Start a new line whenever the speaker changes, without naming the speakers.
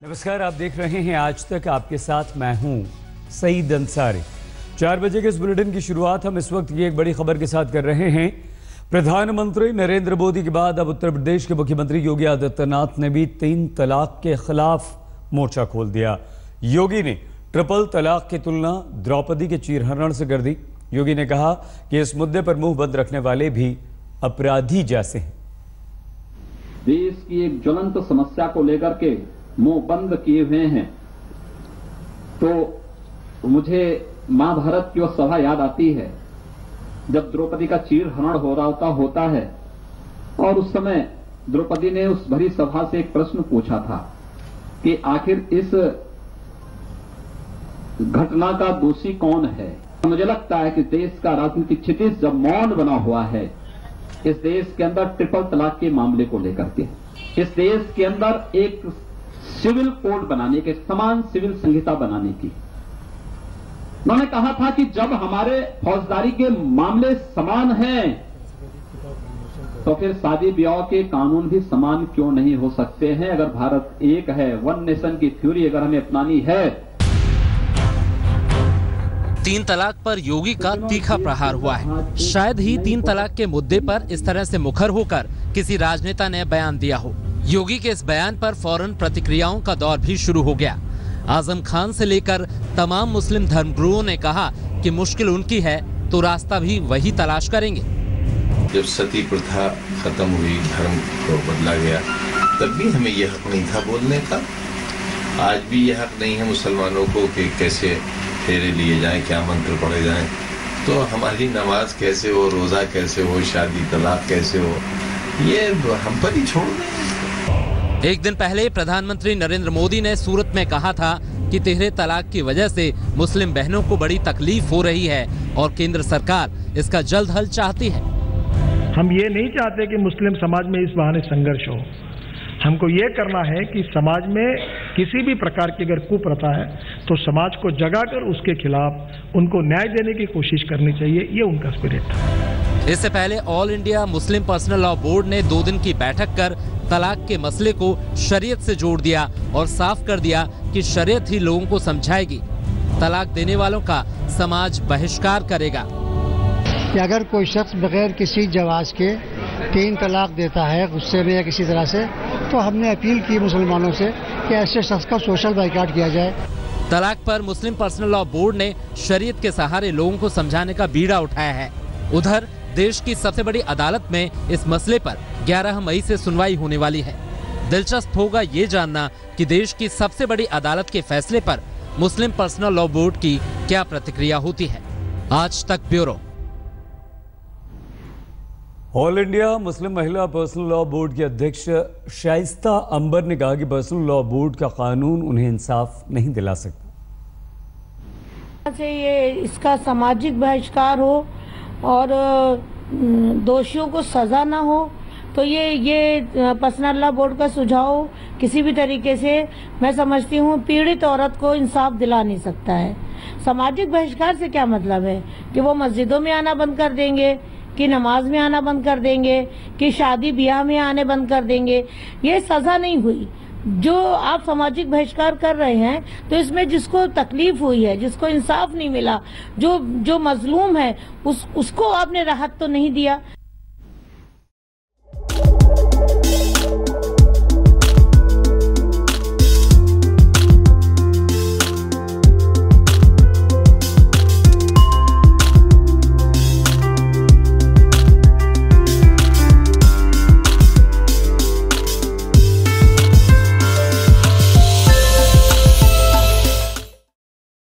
नमस्कार, आप देख रहे हैं आज तक। आपके साथ मैं हूं सईद अंसारी। 4 बजे के इस बुलेटिन की शुरुआत हम इस वक्त की एक बड़ी खबर के साथ कर रहे हैं। प्रधानमंत्री नरेंद्र मोदी के बाद अब उत्तर प्रदेश के मुख्यमंत्री योगी आदित्यनाथ ने भी 3 तलाक के खिलाफ मोर्चा खोल दिया। योगी ने ट्रिपल तलाक की तुलना द्रौपदी के चीरहरण से कर दी। योगी ने कहा कि इस मुद्दे पर मुंह बंद रखने वाले भी अपराधी जैसे हैं।
देश की एक ज्वलंत समस्या को लेकर के मुंह बंद किए हुए हैं, तो मुझे महाभारत की वो सभा याद आती है जब द्रौपदी का चीरहरण हो रहा होता है और उस समय द्रौपदी ने उस भरी सभा से एक प्रश्न पूछा था कि आखिर इस घटना का दोषी कौन है। मुझे लगता है कि देश का राजनीतिक क्षितिज जब मौन बना हुआ है इस देश के अंदर ट्रिपल तलाक के मामले को लेकर के, इस देश के अंदर एक सिविल कोड बनाने के, समान सिविल संहिता बनाने की। उन्होंने कहा था कि जब हमारे फौजदारी के मामले समान हैं तो फिर शादी ब्याह के कानून भी समान क्यों नहीं हो सकते हैं। अगर भारत एक है, वन नेशन की थ्योरी अगर हमें अपनानी है।
3 तलाक पर योगी का तीखा प्रहार हुआ है। शायद ही 3 तलाक के मुद्दे पर इस तरह से मुखर होकर किसी राजनेता ने बयान दिया हो। योगी के इस बयान पर फौरन प्रतिक्रियाओं का दौर भी शुरू हो गया। आजम खान से लेकर तमाम मुस्लिम धर्मगुरुओं ने कहा कि मुश्किल उनकी है तो रास्ता भी वही तलाश करेंगे।
जब सती प्रथा खत्म हुई, धर्म को बदला गया, तब भी हमें यह हक नहीं था बोलने का। आज भी यह हक नहीं है मुसलमानों को कि कैसे फेरे लिए जाएं, क्या मंत्र पढ़े जाएं। तो हमारी नमाज कैसे हो, रोजा कैसे हो, शादी तलाक कैसे हो, ये हम पर ही छोड़ दें।
एक दिन पहले प्रधानमंत्री नरेंद्र मोदी ने सूरत में कहा था कि 3 तलाक की वजह से मुस्लिम बहनों को बड़ी तकलीफ हो रही है और केंद्र सरकार इसका जल्द हल चाहती है।
हम ये नहीं चाहते कि मुस्लिम समाज में इस बहाने संघर्ष हो। हमको ये करना है कि समाज में किसी भी प्रकार की अगर कुप्रथा है तो समाज को जगाकर उसके खिलाफ उनको न्याय देने की कोशिश करनी चाहिए। ये उनका स्पिरिट था।
इससे पहले all India Muslim personal law board ने 2 दिन की बैठक कर तलाक के मसले को शरीयत से जोड़ दिया और साफ कर दिया कि शरीयत ही लोगों को समझाएगी। तलाक देने वालों का समाज बहिष्कार करेगा।
कि अगर कोई शख्स बगैर किसी जवाज के 3 तलाक देता है गुस्से में या किसी तरह से, तो हमने अपील की मुसलमानों से कि ऐसे शख्स का सोशल बाइकाट किया जाए।
तलाक पर मुस्लिम पर्सनल लॉ बोर्ड ने शरीयत के सहारे लोगों को समझाने का बीड़ा उठाया है। उधर देश की सबसे बड़ी अदालत में इस मसले पर 11 मई से सुनवाई होने वाली है। दिलचस्प होगा ये जानना कि देश की सबसे बड़ी अदालत के फैसले पर मुस्लिम पर्सनल लॉ बोर्ड की क्या प्रतिक्रिया होती है। आज तक ब्यूरो।
ऑल इंडिया मुस्लिम महिला पर्सनल लॉ बोर्ड के अध्यक्ष शाइस्ता अंबर ने कहा कि पर्सनल लॉ बोर्ड का कानून उन्हें इंसाफ नहीं दिला सकता।
ये इसका सामाजिक बहिष्कार हो और दोषियों को सजा ना हो, तो ये पर्सनल लॉ बोर्ड का सुझाव किसी भी तरीके से मैं समझती हूँ पीड़ित औरत को इंसाफ दिला नहीं सकता है। सामाजिक बहिष्कार से क्या मतलब है कि वो मस्जिदों में आना बंद कर देंगे, कि नमाज में आना बंद कर देंगे, कि शादी ब्याह में आने बंद कर देंगे। ये सजा नहीं हुई। जो आप सामाजिक बहिष्कार कर रहे हैं तो इसमें जिसको तकलीफ हुई है, जिसको इंसाफ नहीं मिला, जो मजलूम है, उसको आपने राहत तो नहीं दिया।